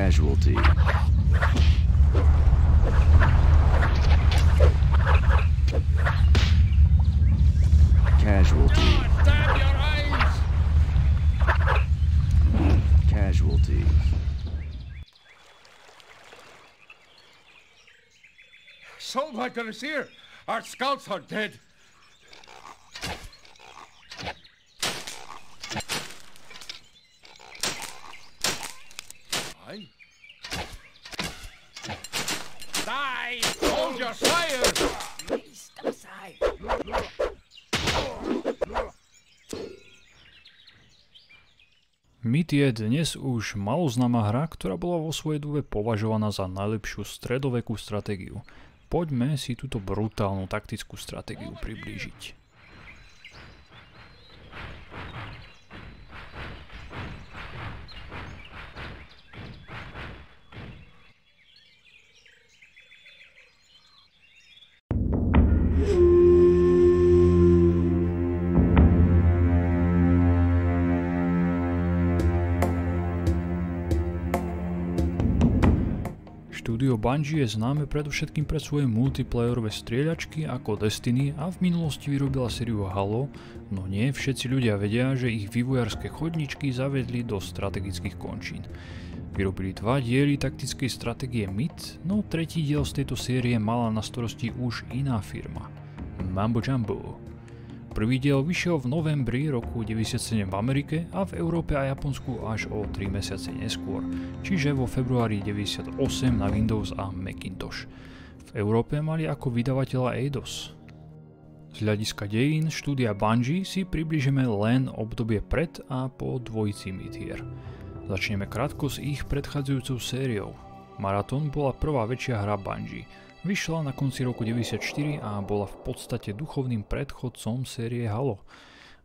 Casualty. Casualty. Damn your eyes! Casualty. Soulbreaker is here! Our scouts are dead! Aye? Die! Hold your fire! Step aside. Myth je dnes už maloznáma hra, ktorá bola vo svojej dobe považovaná za najlepšiu stredovekú stratégiu. Poďme si túto brutálnu taktickú stratégiu priblížiť. Štúdio Bungie je známe predovšetkým pre svoje multiplayerové strieľačky ako Destiny a v minulosti vyrobila sériu Halo, no nie všetci ľudia vedia, že ich vývojárske chodničky zavedli do strategických končín. Vyrobili 2 diely taktickej stratégie Myth, no tretí diel z tejto série mala na starosti už iná firma, Mambo Jumbo. Prvý diel vyšiel v novembri roku 1997 v Amerike a v Európe a Japonsku až o 3 mesiace neskôr, čiže vo februári 1998 na Windows a Macintosh. V Európe mali ako vydavateľa Eidos. Z hľadiska dejín štúdia Bungie si približíme len obdobie pred a po dvojici Mythier. Začneme krátko s ich predchádzajúcou sériou. Marathon bola prvá väčšia hra Bungie. Vyšla na konci roku 1994 a bola v podstate duchovným predchodcom série Halo.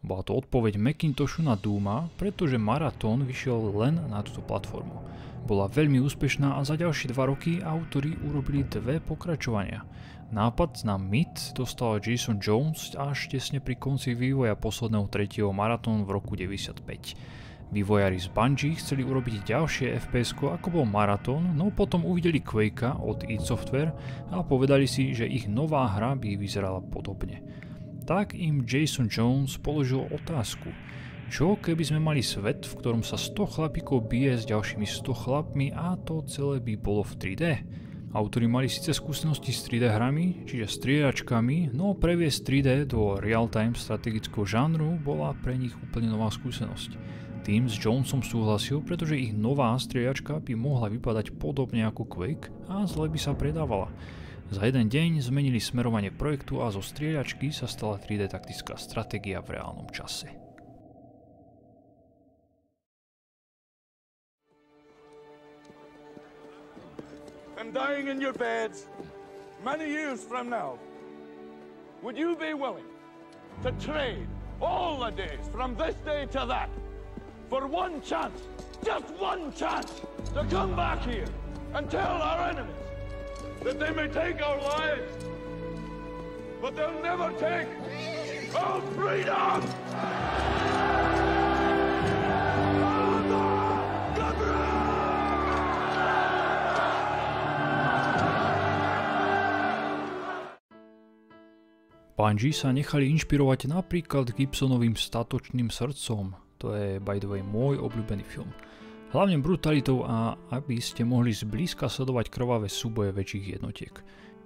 Bola to odpoveď Macintoshu na Dooma, pretože Marathon vyšiel len na túto platformu. Bola veľmi úspešná a za ďalšie 2 roky autori urobili 2 pokračovania. Nápad na Myth dostal Jason Jones až tesne pri konci vývoja posledného 3. Marathon v roku 1995. Vývojári z Bungie chceli urobiť ďalšie FPS-ko ako bol Marathon, no potom uvideli Quakea od id Software a povedali si, že ich nová hra by vyzerala podobne. Tak im Jason Jones položil otázku: čo keby sme mali svet, v ktorom sa 100 chlapíkov bije s ďalšími 100 chlapmi a to celé by bolo v 3D? Autori mali síce skúsenosti s 3D hrami, čiže strieľačkami, no previesť 3D do real-time strategického žánru bola pre nich úplne nová skúsenosť. Tým s Jonesom súhlasil, pretože ich nová strieľačka by mohla vypadať podobne ako Quake a zle by sa predávala. Za jeden deň zmenili smerovanie projektu a zo strieľačky sa stala 3D taktická stratégia v reálnom čase. And dying in your beds many years from now, would you be willing to trade all the days from this day to that for one chance, just one chance, to come back here and tell our enemies that they may take our lives, but they'll never take our freedom! Bungie sa nechali inšpirovať napríklad Gibsonovým Statočným srdcom. To je by the way môj obľúbený film. Hlavne brutalitou a aby ste mohli zblízka sledovať krvavé súboje väčších jednotiek.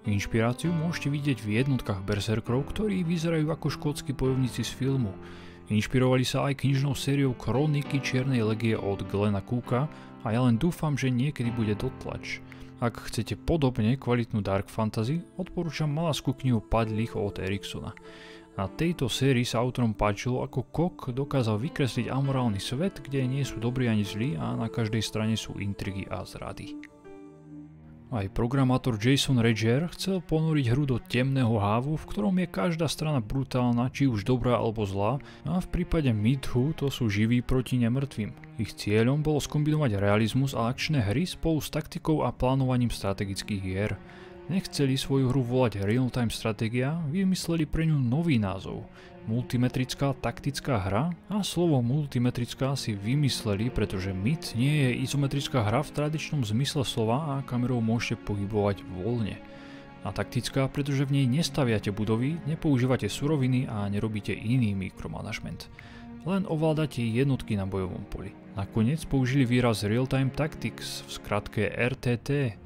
Inšpiráciu môžete vidieť v jednotkách berserkerov, ktorí vyzerajú ako škótsky bojovníci z filmu. Inšpirovali sa aj knižnou sériou Kroniky Čiernej legie od Glena Cooka a ja len dúfam, že niekedy bude dotlač. Ak chcete podobne kvalitnú dark fantasy, odporúčam maláskú knihu Padlých od Eriksona. Na tejto sérii sa autorom páčilo, ako Kok dokázal vykresliť amorálny svet, kde nie sú dobrí ani zlí a na každej strane sú intrigy a zrady. Aj programátor Jason Reger chcel ponoriť hru do temného hávu, v ktorom je každá strana brutálna, či už dobrá alebo zlá, a v prípade Mythu to sú živí proti nemrtvým. Ich cieľom bolo skombinovať realizmus a akčné hry spolu s taktikou a plánovaním strategických hier. nechceli svoju hru volať Real-Time Stratégia, vymysleli pre ňu nový názov. Multimetrická taktická hra a slovo multimetrická si vymysleli, pretože Myth nie je izometrická hra v tradičnom zmysle slova a kamerou môžete pohybovať voľne. A taktická, pretože v nej nestaviate budovy, nepoužívate suroviny a nerobíte iný mikromanažment. Len ovládate jednotky na bojovom poli. Nakoniec použili výraz Real-Time Tactics, v skratke RTT.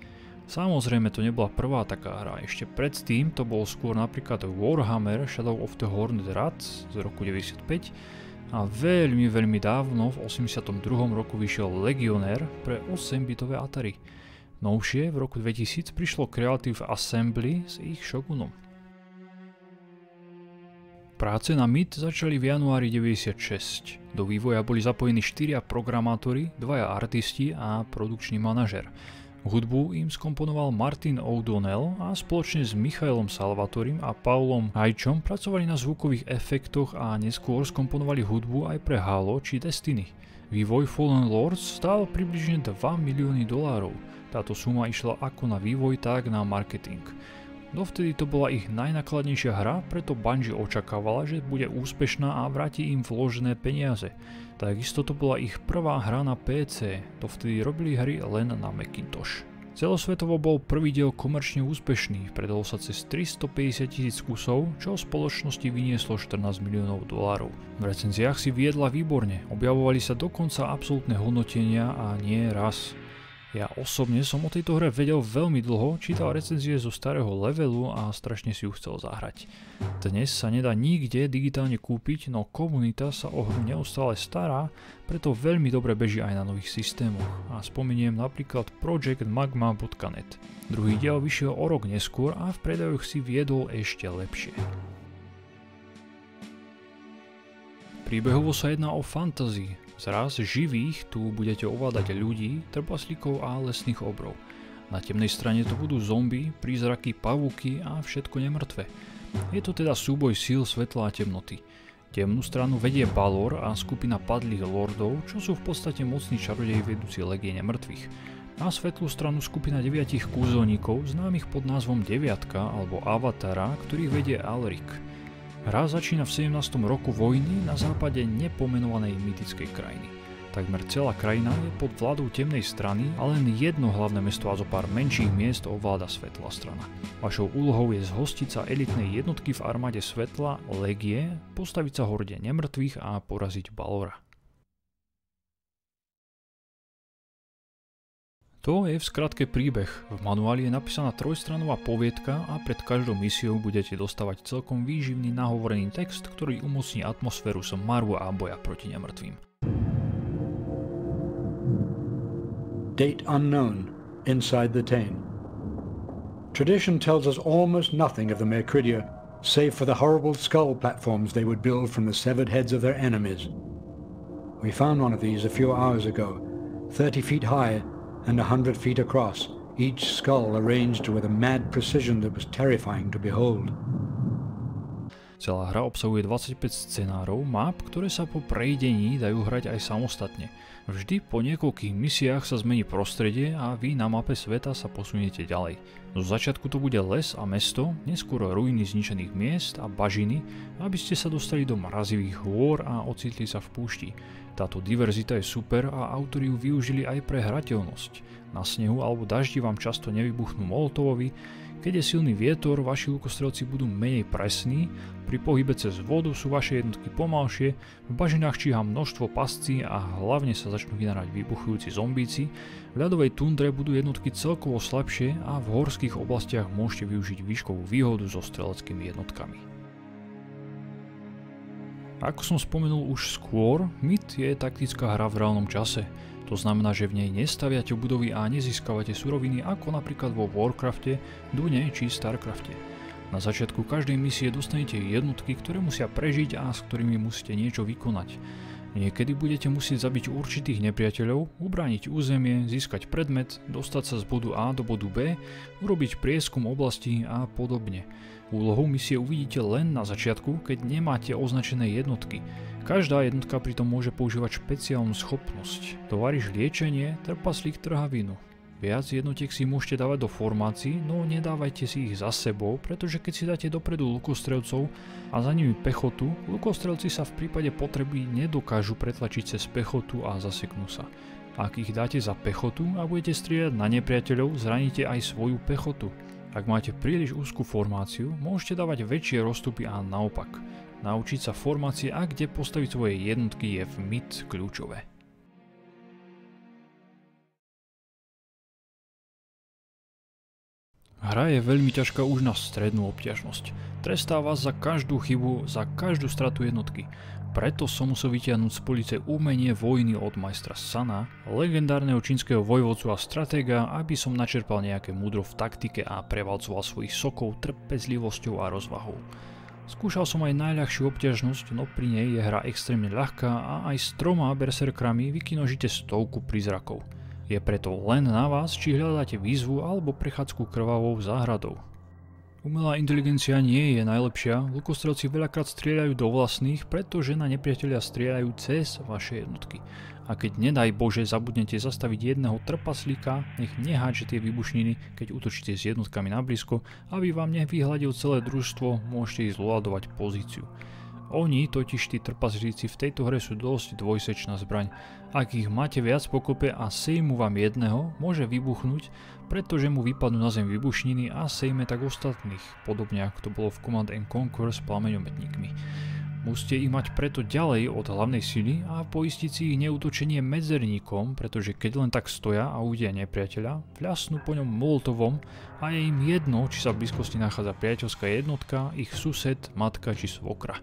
Samozrejme to nebola prvá taká hra, ešte predtým to bol skôr napríklad Warhammer Shadow of the Horned Rats z roku 95 a veľmi dávno v 82. roku vyšiel Legionnaire pre 8-bitové Atari. Novšie v roku 2000 prišlo Creative Assembly s ich Shogunom. Práce na Myth začali v januári 96. Do vývoja boli zapojení 4 programátori, 2 artisti a produkčný manažer. Hudbu im skomponoval Martin O'Donnell a spoločne s Michaelom Salvatorim a Paulom Hajčom pracovali na zvukových efektoch a neskôr skomponovali hudbu aj pre Halo či Destiny. Vývoj Fallen Lords stál približne $2 milióny. Táto suma išla ako na vývoj, tak na marketing. Dovtedy to bola ich najnákladnejšia hra, preto Bungie očakávala, že bude úspešná a vráti im vložené peniaze. Takisto to bola ich prvá hra na PC, dovtedy robili hry len na Macintosh. Celosvetovo bol prvý diel komerčne úspešný, predalo sa cez 350 000 kusov, čo spoločnosti vynieslo $14 miliónov. V recenziách si viedla výborne, objavovali sa dokonca absolútne hodnotenia a nie raz. Ja osobne som o tejto hre vedel veľmi dlho, čítal recenzie zo starého levelu a strašne si ju chcel zahrať. Dnes sa nedá nikde digitálne kúpiť, no komunita sa o hru neustále stará, preto veľmi dobre beží aj na nových systémoch. A spomeniem napríklad projectmagma.net. Druhý diel vyšiel o rok neskôr a v predajoch si viedol ešte lepšie. Príbehovo sa jedná o fantasy. Zraz živých tu budete ovládať ľudí, trpaslíkov a lesných obrov. Na temnej strane to budú zombie, prízraky, pavúky a všetko nemrtvé. Je to teda súboj síl svetla a temnoty. Temnú stranu vedie Balor a skupina padlých lordov, čo sú v podstate mocní čarodeji vedúci legie nemrtvých. Na svetlú stranu skupina 9 kúzelníkov, známych pod názvom Deviatka alebo Avatara, ktorých vedie Alric. Hra začína v 17. roku vojny na západe nepomenovanej mytickej krajiny. Takmer celá krajina je pod vládou temnej strany a len jedno hlavné mesto a zo pár menších miest ovláda svetlá strana. Vašou úlohou je zhostiť sa elitnej jednotky v armáde svetla Legie, postaviť sa horde nemrtvých a poraziť Balora. To je v skratke príbeh. V manuáli je napísaná trojstranová poviedka a pred každou misiou budete dostávať celkom výživný nahovorený text, ktorý umocní atmosféru maru a boja proti nemrtvým. Date unknown, inside the Tain. Tradition tells us almost nothing of the Mercuridia, save for the horrible skull platforms they would build from the severed heads of their enemies. We found one of these a few hours ago, 30 feet high, and 100 feet across, each skull arranged with a mad precision that was terrifying to behold. Celá hra obsahuje 25 scenárov, map, ktoré sa po prejdení dajú hrať aj samostatne. Vždy po niekoľkých misiách sa zmení prostredie a vy na mape sveta sa posuniete ďalej. Zo začiatku to bude les a mesto, neskôr ruiny zničených miest a bažiny, aby ste sa dostali do mrazivých hôr a ocitli sa v púšti. Táto diverzita je super a autori ju využili aj pre hrateľnosť. Na snehu alebo daždi vám často nevybuchnú molotovovi, keď je silný vietor, vaši lukostrelci budú menej presní, pri pohybe cez vodu sú vaše jednotky pomalšie, v bažinách číha množstvo pascí a hlavne sa začnú vynárať vybuchujúci zombíci, v ľadovej tundre budú jednotky celkovo slabšie a v horských oblastiach môžete využiť výškovú výhodu so streleckými jednotkami. Ako som spomenul už skôr, Myth je taktická hra v reálnom čase. To znamená, že v nej nestaviate budovy a nezískavate suroviny ako napríklad vo Warcrafte, Dune či Starcrafte. Na začiatku každej misie dostanete jednotky, ktoré musia prežiť a s ktorými musíte niečo vykonať. Niekedy budete musieť zabiť určitých nepriateľov, ubrániť územie, získať predmet, dostať sa z bodu A do bodu B, urobiť prieskum oblasti a podobne. Úlohu misie uvidíte len na začiatku, keď nemáte označené jednotky. Každá jednotka pritom môže používať špeciálnu schopnosť. Tovariš liečenie, trpaslík trhavinu. Viac jednotiek si môžete dávať do formácií, no nedávajte si ich za sebou, pretože keď si dáte dopredu lukostrelcov a za nimi pechotu, lukostrelci sa v prípade potreby nedokážu pretlačiť cez pechotu a zaseknú sa. Ak ich dáte za pechotu a budete strieľať na nepriateľov, zraníte aj svoju pechotu. Ak máte príliš úzkú formáciu, môžete dávať väčšie rozstupy a naopak. Naučiť sa formácie a kde postaviť svoje jednotky je v MIT kľúčové. Hra je veľmi ťažká už na strednú obťažnosť. Trestá vás za každú chybu, za každú stratu jednotky. Preto som musel vytiahnuť z police umenie vojny od majstra Sana, legendárneho čínskeho vojvodcu a stratéga, aby som načerpal nejaké múdro v taktike a prevalcoval svojich sokov trpezlivosťou a rozvahou. Skúšal som aj najľahšiu obťažnosť, no pri nej je hra extrémne ľahká a aj s 3 berserkrami vykinožíte 100 prízrakov. Je preto len na vás, či hľadáte výzvu alebo prechádzku krvavou záhradou. Umelá inteligencia nie je najlepšia, lukostrelci veľakrát strieľajú do vlastných, pretože na nepriateľia strieľajú cez vaše jednotky. A keď nedaj Bože zabudnete zastaviť jedného trpaslíka, nech nehádže tie výbušniny, keď útočíte s jednotkami na blízko, aby vám nevyhľadil celé družstvo, môžete ísť zľadovať pozíciu. Oni, totiž tí trpaslíci v tejto hre sú dosť dvojsečná zbraň. Ak ich máte viac pokope a sejmu vám jedného, môže vybuchnúť, pretože mu vypadnú na zem vybušniny a sejme tak ostatných, podobne ako to bolo v Command & Conquer s plameňometníkmi. Musíte ich mať preto ďalej od hlavnej sily a poistiť si ich neútočenie medzerníkom, pretože keď len tak stoja a uvidia nepriateľa, vľasnú po ňom molotovom a je im jedno, či sa v blízkosti nachádza priateľská jednotka, ich sused, matka či svokra.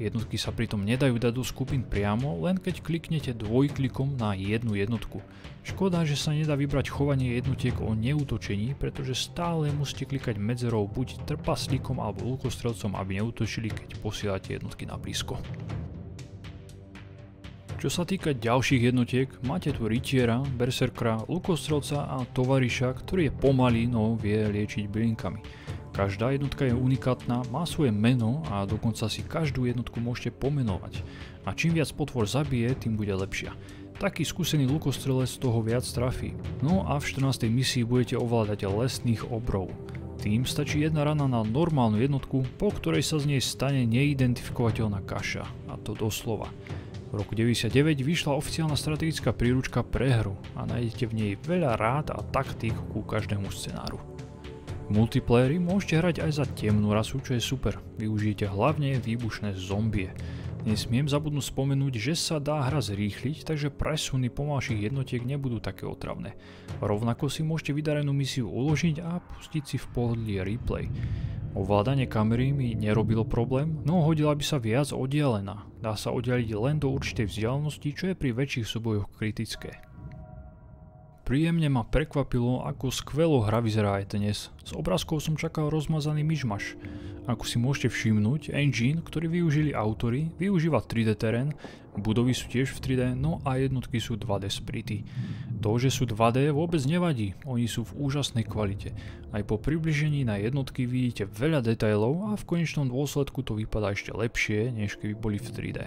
Jednotky sa pritom nedajú dať do skupín priamo, len keď kliknete dvojklikom na jednu jednotku. Škoda, že sa nedá vybrať chovanie jednotiek o neútočení, pretože stále musíte klikať medzerou buď trpaslíkom alebo lukostrelcom, aby neútočili, keď posielate jednotky na blízko. Čo sa týka ďalších jednotiek, máte tu rytiera, berserkra, lukostrelca a tovariša, ktorý je pomalý, no vie liečiť bylinkami. Každá jednotka je unikátna, má svoje meno a dokonca si každú jednotku môžete pomenovať. A čím viac potvor zabije, tým bude lepšia. Taký skúsený lukostrelec toho viac trafí. No a v 14. misii budete ovládať lesných obrov. Tým stačí jedna rana na normálnu jednotku, po ktorej sa z nej stane neidentifikovateľná kaša. A to doslova. V roku 1999 vyšla oficiálna strategická príručka pre hru a nájdete v nej veľa rád a taktík ku každému scenáru. V multiplayeri môžete hrať aj za temnú rasu, čo je super. Využijete hlavne výbušné zombie. Nesmiem zabudnúť spomenúť, že sa dá hra zrýchliť, takže presuny pomalších jednotiek nebudú také otravné. Rovnako si môžete vydarenú misiu uložiť a pustiť si v pohodlí replay. Ovládanie kamery mi nerobilo problém, no hodila by sa viac oddialená. Dá sa oddialiť len do určitej vzdialenosti, čo je pri väčších súbojoch kritické. Príjemne ma prekvapilo, ako skvelo hra vyzerá aj dnes. Z obrázkov som čakal rozmazaný myšmaš. Ako si môžete všimnúť, engine, ktorý využili autori, využíva 3D terén, budovy sú tiež v 3D, no a jednotky sú 2D sprity. To, že sú 2D, vôbec nevadí, oni sú v úžasnej kvalite. Aj po približení na jednotky vidíte veľa detailov a v konečnom dôsledku to vypadá ešte lepšie, než keby boli v 3D.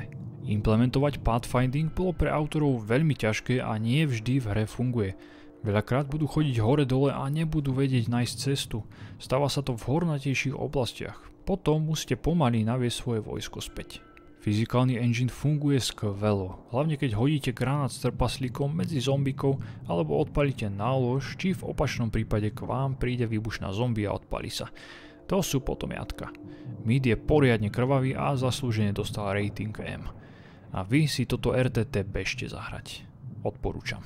Implementovať pathfinding bolo pre autorov veľmi ťažké a nie vždy v hre funguje. Veľakrát budú chodiť hore-dole a nebudú vedieť nájsť cestu. Stáva sa to v hornatejších oblastiach. Potom musíte pomaly naviesť svoje vojsko späť. Fyzikálny engine funguje skvelo, hlavne keď hodíte granát s trpaslíkom medzi zombíkov alebo odpalíte nálož, či v opačnom prípade k vám príde výbušná zombie a odpalí sa. To sú potom jatka. Mid je poriadne krvavý a zaslúžene dostal rating M. A vy si toto RTT bežte zahrať. Odporúčam.